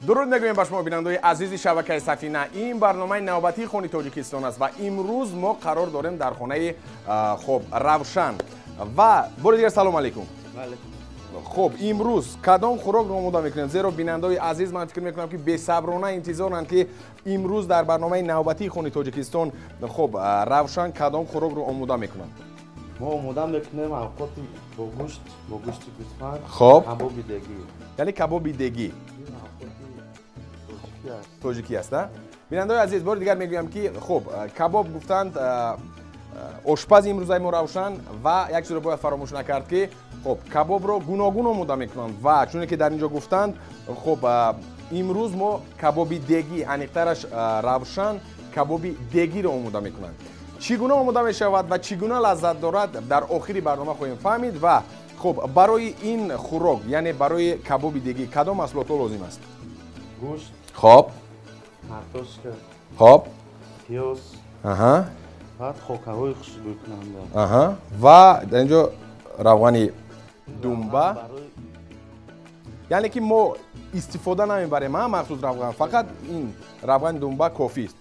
درود میگویم به شما بینندگان عزیز شبکه سفینه. این برنامه نوبتی خونی تاجیکستان است و امروز ما قرار داریم در خانه خب روشن و برو دیگر سلام علیکم. خب امروز کدام خوراک رو آماده میکنیم؟ زیرا بینندگان عزیز من فکر میکنم که بی‌صبرانه انتظارن که امروز در برنامه نوبتی خونی تاجیکستان خب روشن کدام خوراک رو آماده میکنن. ما آماده میکنیم اوقاتی با گوشت گوسفند. خب کباب دگی. یعنی کباب دگی تاجیکی است. بینندگان عزیز بار دیگر میگویم که خب کباب گفتند آشپز امروز ما روشن و یک چیز رو باید فراموش نکرد که خب کباب رو گوناگون آماده میکنند و چون که در اینجا گفتند خب امروز ما کباب دگی انیقترش روشن کباب دگی رو آماده میکنند. چگونه آماده می شود و چگونه لذت دارد در آخری برنامه خواهیم فهمید و خب برای این خوراک یعنی برای کباب دگی کدام محصولات لازم است؟ گوشت. خب کارتوشکا. خب پیاز. بعد خوک‌های خوشبو کننده. و در اینجا روغن دنبه. یعنی که ما استفاده نمیبریم مخصوص روغن، فقط این روغن دنبه کافی است.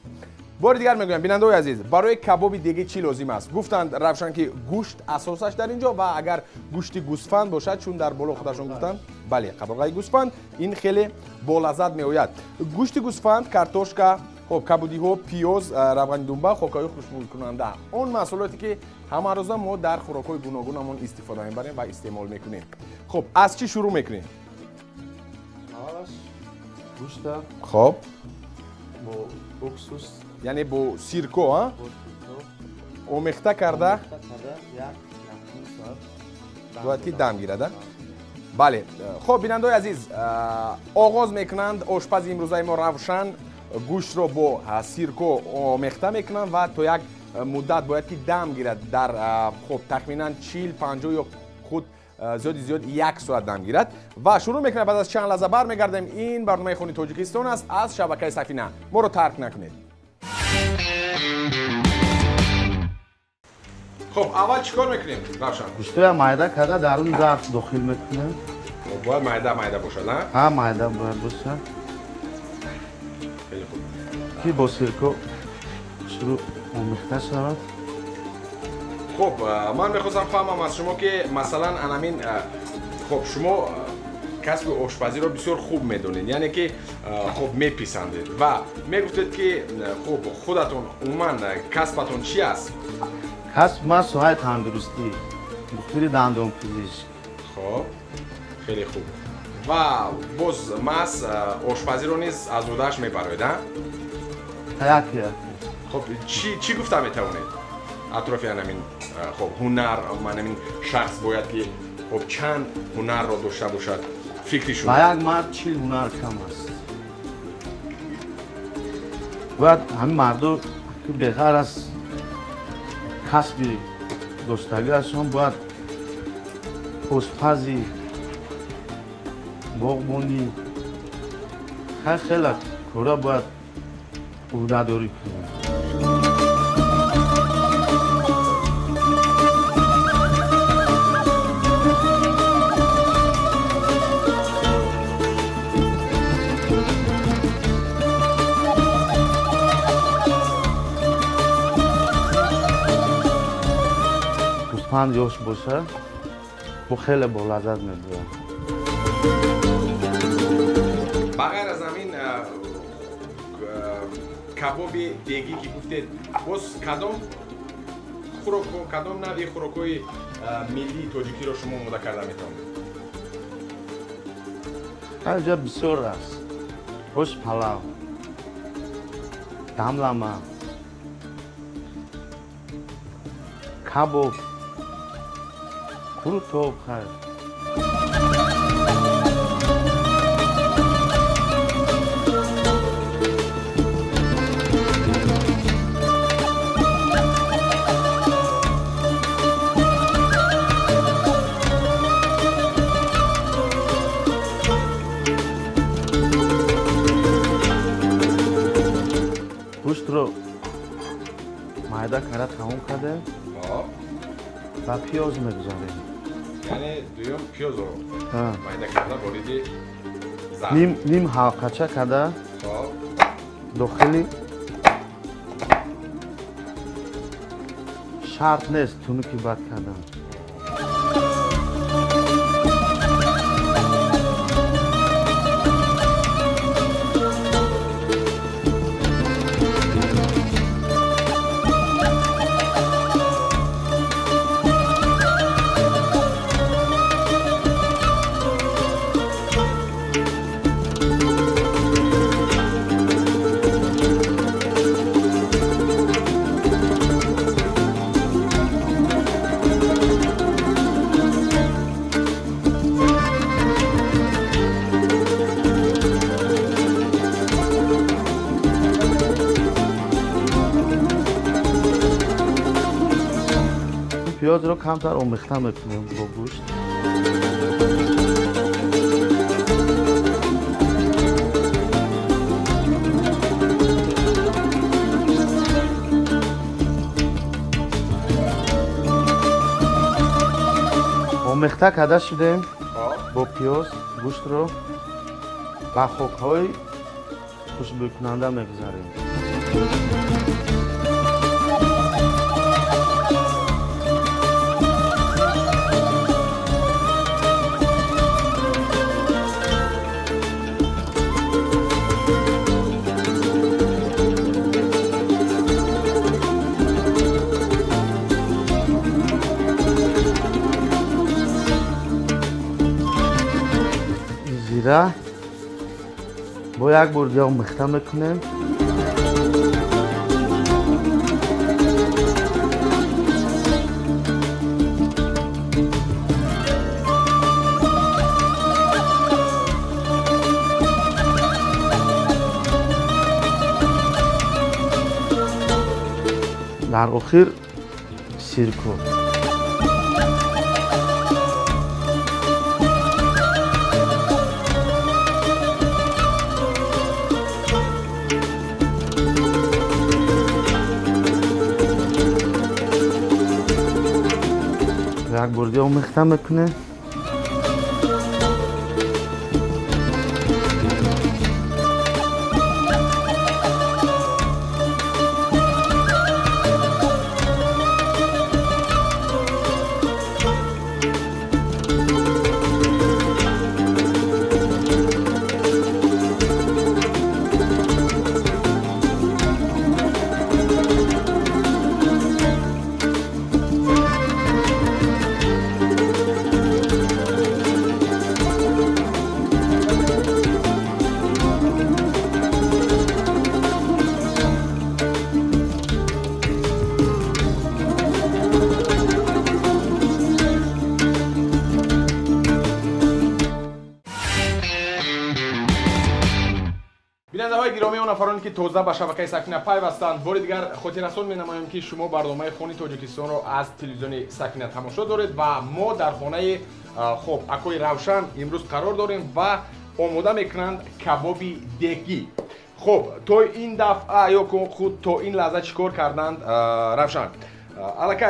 بار دیگر میگویم بینندگان عزیز برای کباب دیگه چی لازم است؟ گفتند روشن که گوشت اساسش در اینجا و اگر گوشت گوسفند باشد چون در بالا خودشون گفتند بله قبرقای گوسفند این خیلی بالذت میآید. گوشت گوسفند، کارتوشکا، خب کبودی ها، پیاز، روغن دنبه، خوک‌های خوشبو کننده اون محصولاتی که همه روزه ما در خوراک‌های گوناگونمون استفاده می‌بریم و استعمال می‌کنیم. خب از چی شروع می‌کنیم؟ اولش گوشت. خب با اکسوس یعنی با سیرکو آمیخته کرده باید که دم گیرد. بله خب بینندگان عزیز آغاز میکنند آشپز امروزه ما روشن گوشت رو با سیرکو آمیخته میکنند و تا یک مدت باید که دم گیرد در خب تقریبا 40-50 یا خود زیاد 1 ساعت دم گیرد و شروع میکنه. بعد از چند لحظه برمیگردیم. این برنامه خونی تاجیکستان است از شبکه سفینه. ما رو ترک نکنید. خب اول چیکار میکنیم روشن؟ گوشت رو مایده کرده در اون ظرف داخل میکنیم. باید مایده باشد نه؟ ها مایده باید باشه. خیلی خوب. که با سیرکو شروع آمیخته شود. خب من میخواستم فهمم از شما که مثلا انامین خب شما کسب آشپزی رو بسیار خوب میدونید یعنی که خب میپسندید و میگفتید که خب خودتون عموما کسبتون چی است؟ کسب ما سوهای تندرستی دکتری دندان پزشک. خب خیلی خوب و باز ماس آشپزی رو نیز از رودش میبرید ها؟ یکی. خب چی گفته میتونید؟ اطراف انامین خب هنر من شخص باید که خب چند هنر رو داشته باشد فکری شما؟ با یک مرد 40 هنر کم است. باید همین مردم که بغیر از کسبی داشتگیشان باید آشپزی باغبانی خیلی کارا باید عهده‌داری کنند. گوسفند یاش باشه با خیلی با لذت میبره. بغیر از همین کباب دیگی که گفتید باز کدام نوعی خوراک‌های ملی تاجیکی رو شما آماده کرده میتونید؟ اینجا بسیار است. خوش پلاو، دملمه، کباب، قروت خیر. گوشت رو مایده کرده تموم کرده و پیاز میگذاریم. یعنی دویم پیاز رو مایده کرده باریدی نیم حلقچه کرده داخلی شرط نیست تونوکی بد کردن. پیاز رو کمتر آمیخته میکنیم با گوشت. آمیخته کرده شدیم با پیاز گوشت رو با خوک‌های خوشبو کننده میگذاریم. زیره با یک بار دیگه آمیخته میکنیم. در آخر سیرکو. یک بردی آمیخته میکنه. بیننده‌های گرامی و نفرانی که تازه به شبکه سکینه پیوستند، بار دیگر خاطررسان می‌نمایم که شما برنامه خانه تاجیکستان را از تلویزیون سکینه تماشا دارید و ما در خانه خب اکوی روشن امروز قرار داریم و آماده میکنند کبابی دگی. خب تو این دفعه یا خود تو این لحظه چیکار کردند روشن؟ الکی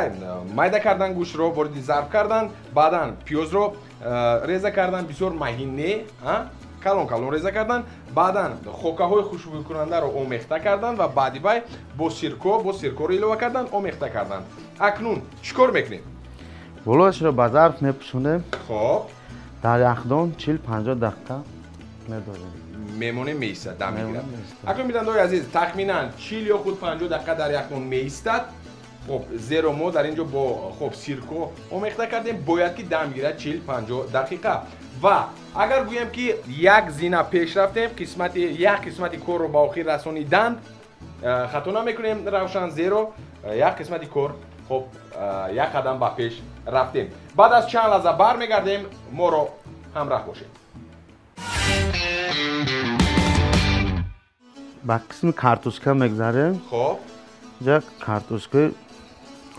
میده کردن گوشت رو وارد ظرف کردن، بعداً پیاز رو ریزه کردن بسیار مهینه، کلان کلان ریزه کردن، بعداً خوکه های خوشبو کننده رو آمیخته کردن و بعدی بای با سیرکو رو ایلوه کردن آمیخته کردن. اکنون چیکار میکنیم؟ ولوش رو به ظرف میپوشونیم. خب در یخدان 40-50 دقیقه میداریم. میمونه میسته دم میگیرد. اکنون بیننده‌های عزیز تخمینا 40 یا خود 50 دقیقه در یخدان میستد. خب زیرا ما در اینجا با خب سیرکو آمیخته کردیم، باید که دم گیرد 40-50 دقیقه. و اگر گویم که یک زینه پیش رفتیم، یک قسمتی کور رو با آخر رسانیدند، خطا نمیکنیم روشن، زیرا یک قسمتی کور خب یک قدم به پیش رفتیم. بعد از چند لحظه برمیگردیم، ما رو همراه باشید. با قسم کارتوشکا میگذاریم. خب یک کارتوشکای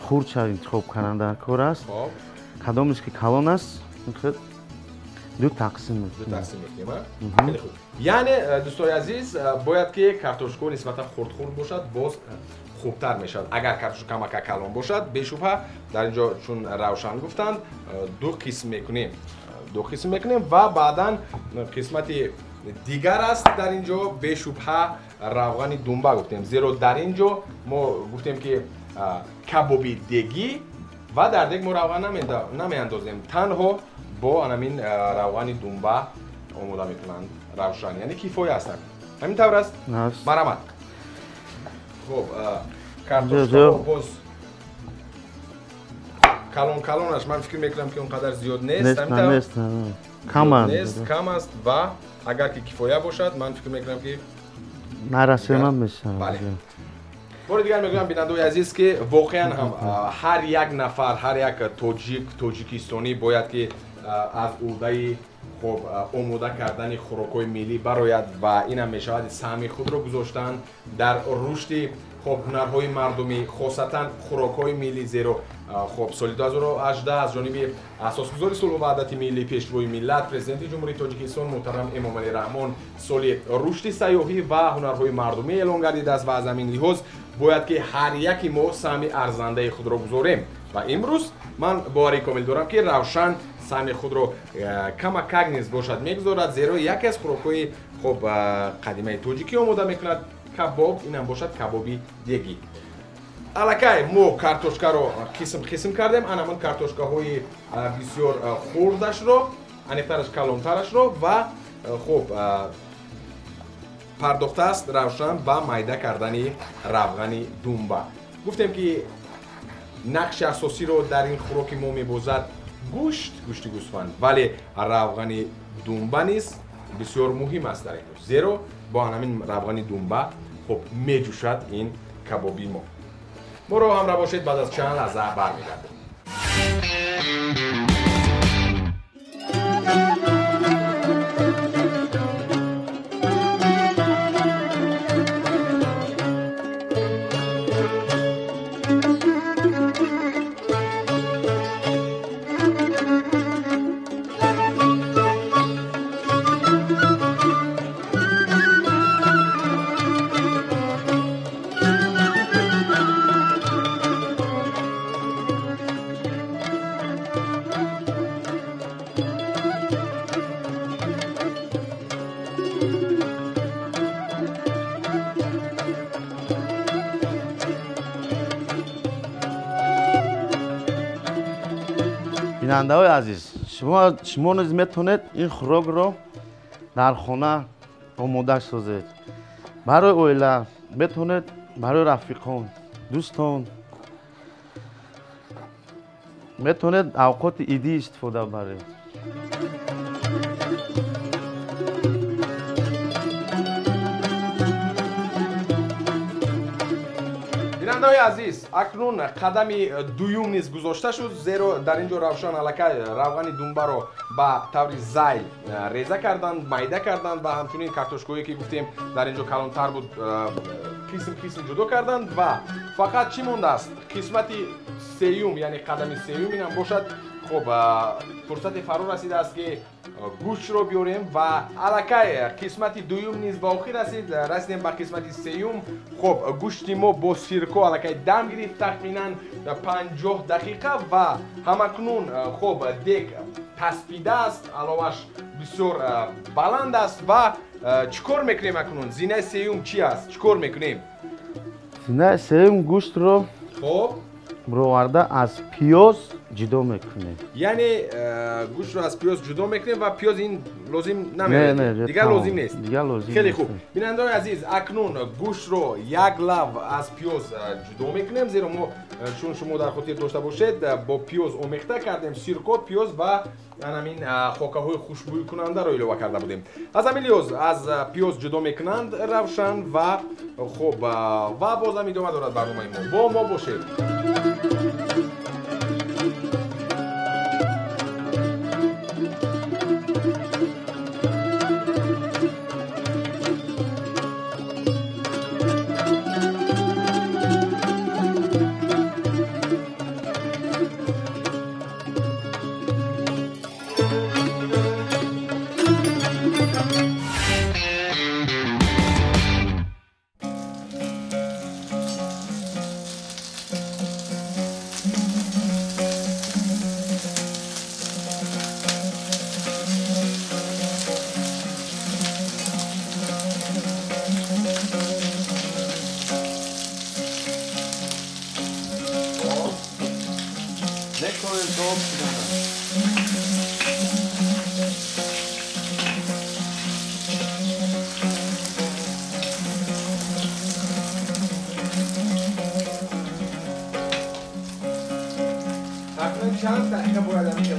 خورد انتخاب کننده در کار است. خب کدامش که کلان است دو تقسیم میکنیم. خیلی خوب. یعنی دوستای عزیز باید که کارتوشکا نسبتا خرد باشد، باز خوبتر میشد. اگر کارتوشکا کمک کلان باشد بشبه در اینجا چون روشن گفتند دو قسم میکنیم و بعدا قسمتی дигар аст дар инҷо бешубҳа равғани думба гуфтем, зеро дар инҷо мо гуфтем ки кабоби дегӣ ва дар дег мо равған намеандозем, танҳо бо анамин равғани думба омода мекунанд равшан, яъне кифоя ҳастанд. Ҳамин тавр аст? Марамат. Хуб, картошкаҳо боз калон-калонаш ман фикр мекунам ки он қадар зиёд нест. Нест, кам аст ва агар ки кифоя бошад, ман фикр мекунам ки нарасема мешавад. Бале. бори дигар мегӯям бинандаҳои азиз ки воқеан ҳам ҳар як нафар, ҳар як тоҷикистонӣ бояд ки аз урдаи хуб омода кардани хӯрокҳои миллӣ барояд ва инам мешавад саҳми худро гузоштан дар рушди хуб ҳунарҳои мардумӣ, хосатан хӯрокҳои миллӣ, зеро хуб соли 2018 аз ҷониби асосгузори сулҳу ваҳдати миллӣ, пешвои миллат, президенти ҷумҳурии Тоҷикистон муҳтарам Эмомалӣ Раҳмон соли рушди сайёҳӣ ва ҳунарҳои мардумӣ эълон гардидааст ва аз ҳамин лиҳоз бояд ки ҳар яки мо саҳми арзандаи худро гузорем ва имрӯз ман боварии комил дорам ки Равшан саҳми худро камакак низ бошад мегузорад, зеро яке аз хӯрокҳои хуб қадимаи тоҷикӣ омода мекунад кабоб, инам бошад кабоби дегӣ. Аллакай мо картошкаро қисм кардем, анамон картошкаҳои бисёр хурдашро, аниқтараш калонтарашро ва хуб пардохтааст Равшан ба майда кардани равғани думба. Гуфтем ки нақши асосиро дар ин хӯроки мо мебозад гӯшти гӯсфанд, вале равғани думба низ бисёр муҳим аст дар ин рӯз, зеро бо ҳамин равғани думба хуб меҷӯшад ин кабоби мо. моро ҳамроҳ бошед, баъд аз чанд лаҳза бармегардем. бинандаҳои азиз, шумо низ метавонед ин хӯрокро дар хона омода созед. Барои оила метавонед, барои рафиқон, дӯстон метавонед авқоти идӣ истифода баред. бинандаҳои азиз, акнун қадами дуюм низ гузошта шуд, зеро дар инҷо Равшан аллакай равғани думбаро ба таври зайл реза карданд, майда карданд ва ҳамчунин картошкое ки гуфтем дар инҷо калонтар буд қисм ҷудо карданд ва фақат чӣ мондааст? қисмати сеюм, яъне қадами сеюм инам бошад. хуб фурсати фаро расидааст ки гӯштро биёрем ва аллакай қисмати дуюм низ ба охир расидем ба қисмати сеюм. хуб гӯшти мо бо сирко аллакай дам гирифт тахминан 50 дақиқа ва ҳамакнун хуб дег таспидааст, аловаш бисёр баланд аст ва чӣ кор мекунем акнун? зинаи сеюм чӣ аст? Чӣ кор мекунем? зинаи сеюм гӯштро хуб бироварда аз пиёз ҷудо мекунем. яъне гӯштро аз пиёз ҷудо мекунем ва пиёз ин лозим намеояд, дигар лозим нест. Хеле хуб. бинандаҳои азиз, акнун гӯштро як лав аз пиёз ҷудо мекунем, зеро мо чун шумо дар хотир дошта бошед бо пиёз омехта кардем, сирко, пиёз ва анамин хокаҳои хушбӯйкунандаро илова карда будем. аз ҳамин лиҳоз аз пиёз ҷудо мекунанд Равшан ва хуб ва бозам идома дорад барномаи мо. бо мо бошед. خوب شدن. تقریبا چند دقیقه باید که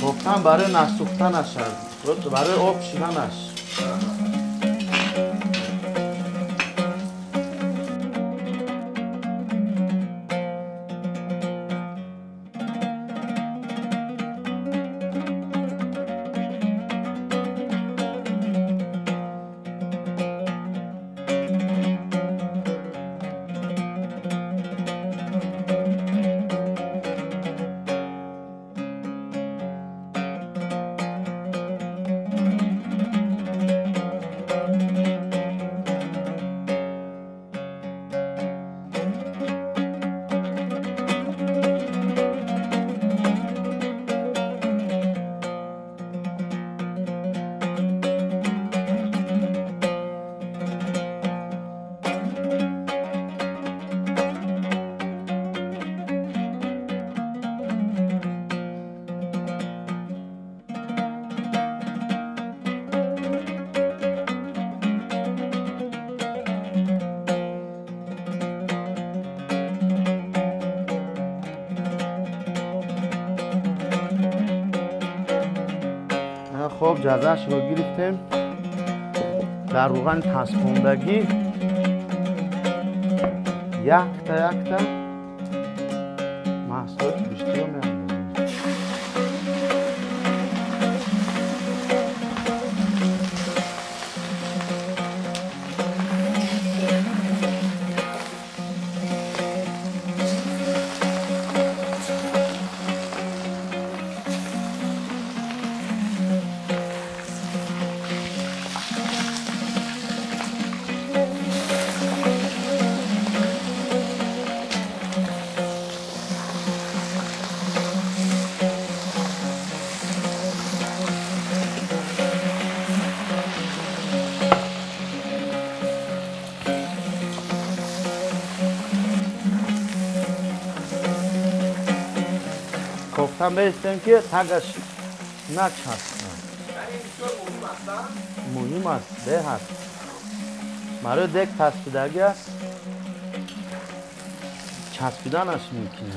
گفتم برای نسوختنش برای آب شدنش. خب جزش رو گرفتیم در روغن چسبوندگی یک تا محصولات بیشتری رو می‌اندازیم. گفتم بیستیم که تگش نچسبن. مهم است به هست برای دیگه چسبیدگی است چسبیدنش میکنه.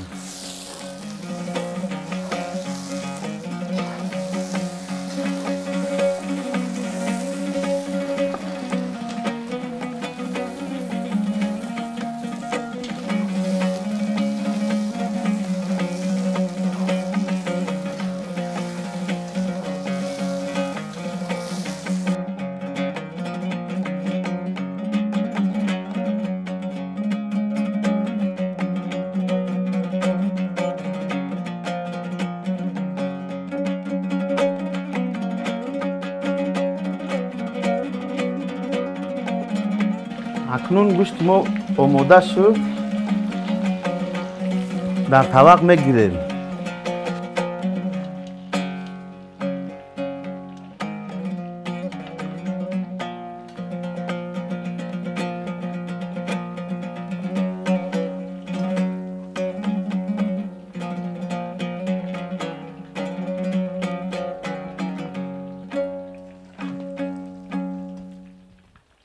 اکنون گوشت ما آماده شد در طبق میگیریم.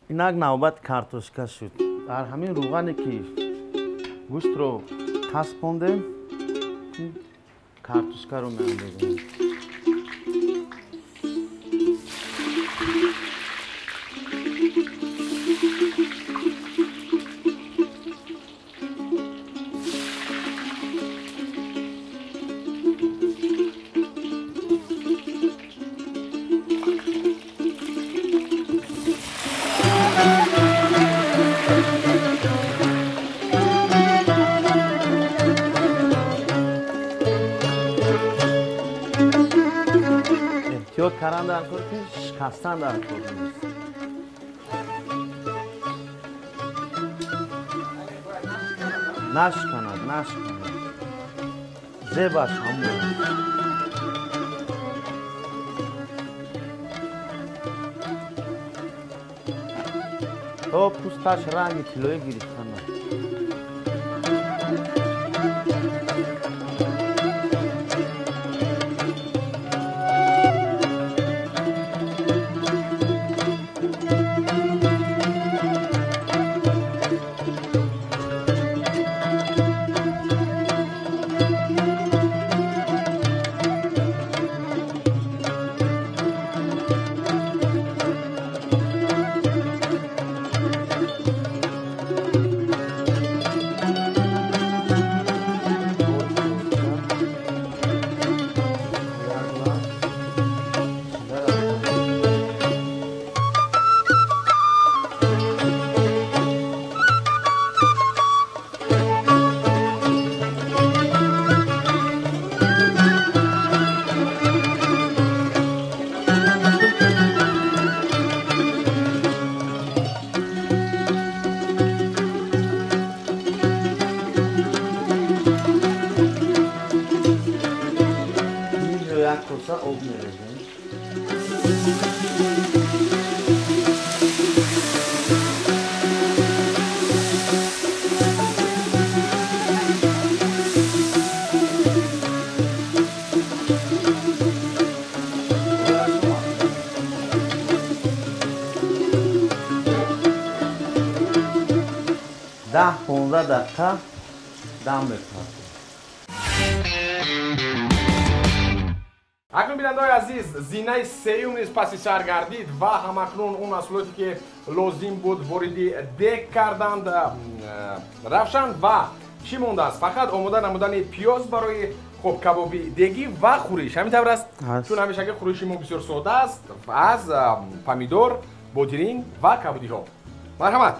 اینک نوبت کارتوشکا شد. در همین روغنی که گوشت رو چسبوندیم کارتوشکا رو میاندازیم. احتیاط کردن در کار که شکستن در کار نیست. نشکند زیباش همون. تو پوستش رنگ طلایی گرفتن. 10-15 دقیقه دم بکشید. اکنون بیننده‌های عزیز زینه سیوم نیز پسی سر گردید و همکنون اون محصولاتی که لازم بود وارد دگ کردند رفتند و چی مونده است؟ فقط آماده نمودن پیاز برای خب کبابی دگی و خورش. همین طور است چون همیشه که خورشی ما بسیار ساده است از پامیدور، بادرنگ و کبودی ها. مرحمت.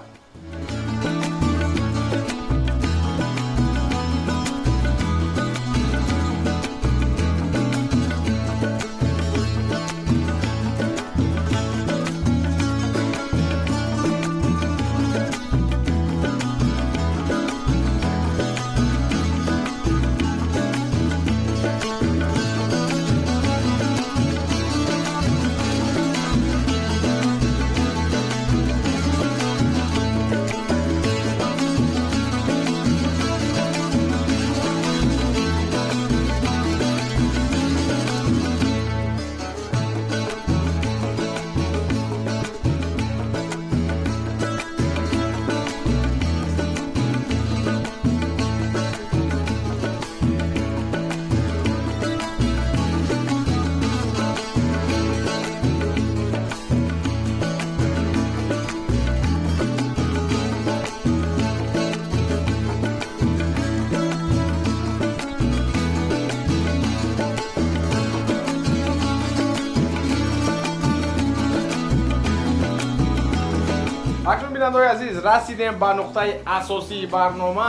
اکنون بیننده‌های عزیز رسیدیم به نقطه اساسی برنامه.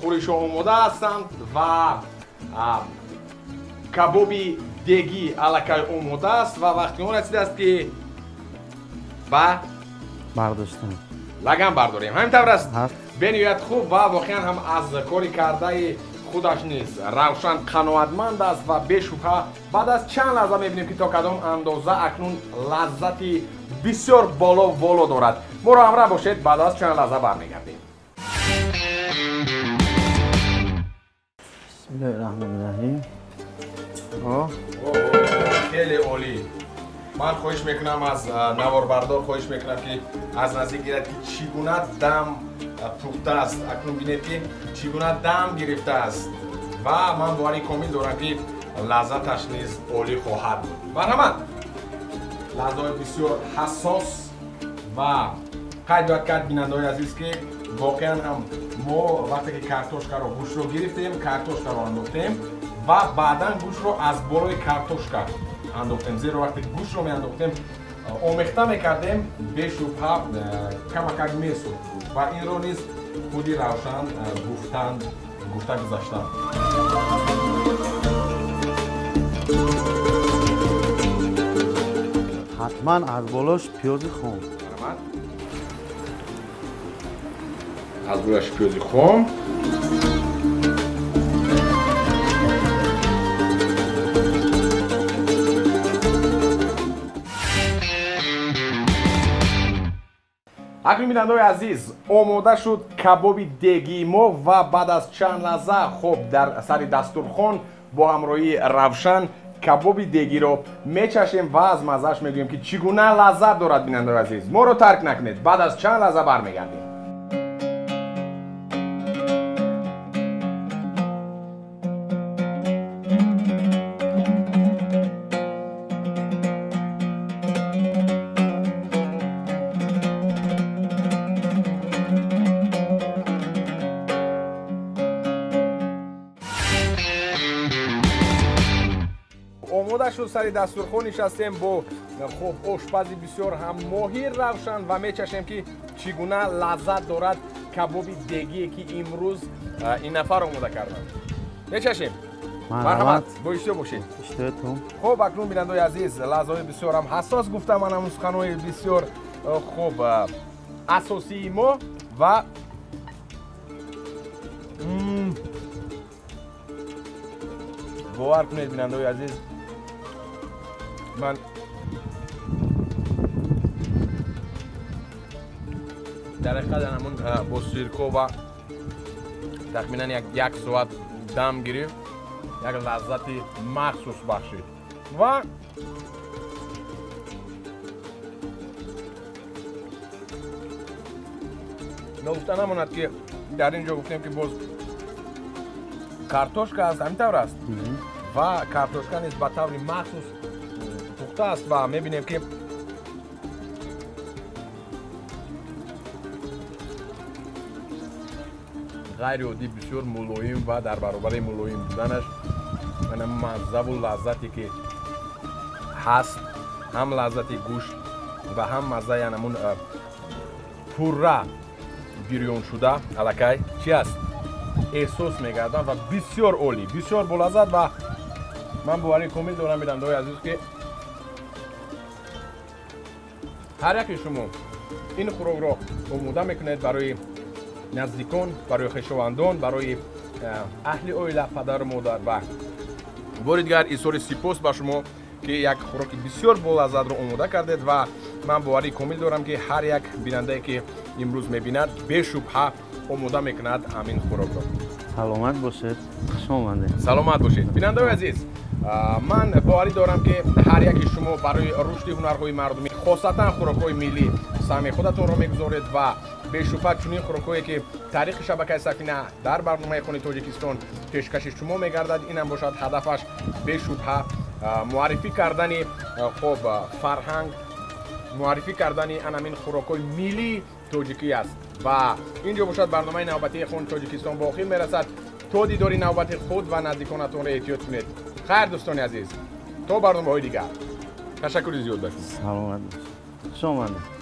خورش‌ها آماده هستند و کبابی دگی الکی آماده است و وقتی اون رسیده است که به برداشتن لگن برداریم. همین طور است بنیاد خوب و واقعا هم از کاری کرده خودش نیست روشن قناعتمند است و بشبهه بعد از چند لحظه میبینیم که تا کدام اندازه اکنون لذتی بسیار بالا دارد. ما را همراه باشید، بعد از چند لحظه برمیگردیم. بسم الله الرحمن الرحیم. خیلی عالی. من خواهش میکنم از نواربردار خواهش میکنم که از نزدیک گیرد که چگونه دم پخته است. اکنون بینید که چگونه دم گرفته است و من باوری کامل دارم که لذتش نیز عالی خواهد بود. مرحمت. لحظه‌های بسیار حساس و قید باید کرد بیننده‌های عزیز که واقعا هم ما وقتی که کارتوشکا رو گوشت رو گرفتیم کارتوشکا رو انداختیم و بعدا گوشت رو از بالای کارتوشکا انداختیم. زیرا وقتی گوشت رو می انداختیم آمیخته میکردیم بشبهه کمک میسود و این رو نیز خودی روشن گفته گذاشتن. حتما از بالاش پیاز خام. از رویش پیاز خام. اکنون بیننده‌های عزیز آماده شد کبابی دگی ما و بعد از چند لحظه خب در سر دسترخوان با همراهی روشن کبابی دگی رو میچشیم و از مزهش میگوییم که چگونه لذت دارد. بیننده‌های عزیز ما رو ترک نکنید، بعد از چند لحظه برمیگردیم. آماده شد سر دسترخوان نشستیم با خب آشپزی بسیار هم ماهر روشن و میچشیم که چگونه لذت دارد کبابی دگی که امروز این نفر آماده کردن. میچشیم. مرحمت. با اشتیا باشید. اشتیاتون. خب اکنون بیننده‌های عزیز لحظه‌های بسیار هم حساس گفتم من هم سخن‌های بسیار خوب اساسی ما و باور کنید بیننده‌های عزیز من در حقیقت همون با سیرکو و تقریباً یک ساعت دم گرفت یک لذتی مخصوص بخشید و نگفته نماند که در اینجا گفتیم که باز کارتوشکا است، همینطور است و کارتوشکا نیز به طور مخصوص پخته است و میبینیم که غیر عادی بسیار ملایم و در برابر ملایم بودنش من مزه و لذتی که هست، هم لذت گوشت و هم مزه یعنی پوره بیریون شده الکی چی است احساس میگردم و بسیار عالی، بسیار بلذت و من باوری کامل دارم بیننده‌های عزیز که هر یک شما این خوراک را آماده میکنید برای نزدیکان، برای خویشاوندان، برای اهل عائله، پدر و مادر و بار دیگر ایثار سپاس به شما که یک خوراک بسیار بلذت را آماده کردید و من باوری کامل دارم که هر یک بیننده که امروز میبیند به شبهه آماده میکند همین خوراک را. سلامت باشید. خوش آمدید. سلامت باشید. بیننده عزیز، من باوری دارم که هر یک شما برای رشد هنرهای مردمی خاصتا خوراک‌های ملی سهم خودتون را میگذارید و به شبهه چنین خوراک‌هایی که تاریخ شبکه سفینه در برنامه خانه تاجیکستان پیشکش شما میگردد، این هم باشد هدفش به شبهه معرفی کردن خوب فرهنگ، معرفی کردن همین خوراک‌های ملی تاجیکی است و اینجا باشد برنامه نوبتی خانه تاجیکستان به آخر میرسد. تا دیداری نوبت خود و نزدیکانتون را احتیاط کنید. خیر دوستان عزیز، تا برنامه‌های دیگر تشکر زیاد به شما. سلامت باشید. خوش آمدید.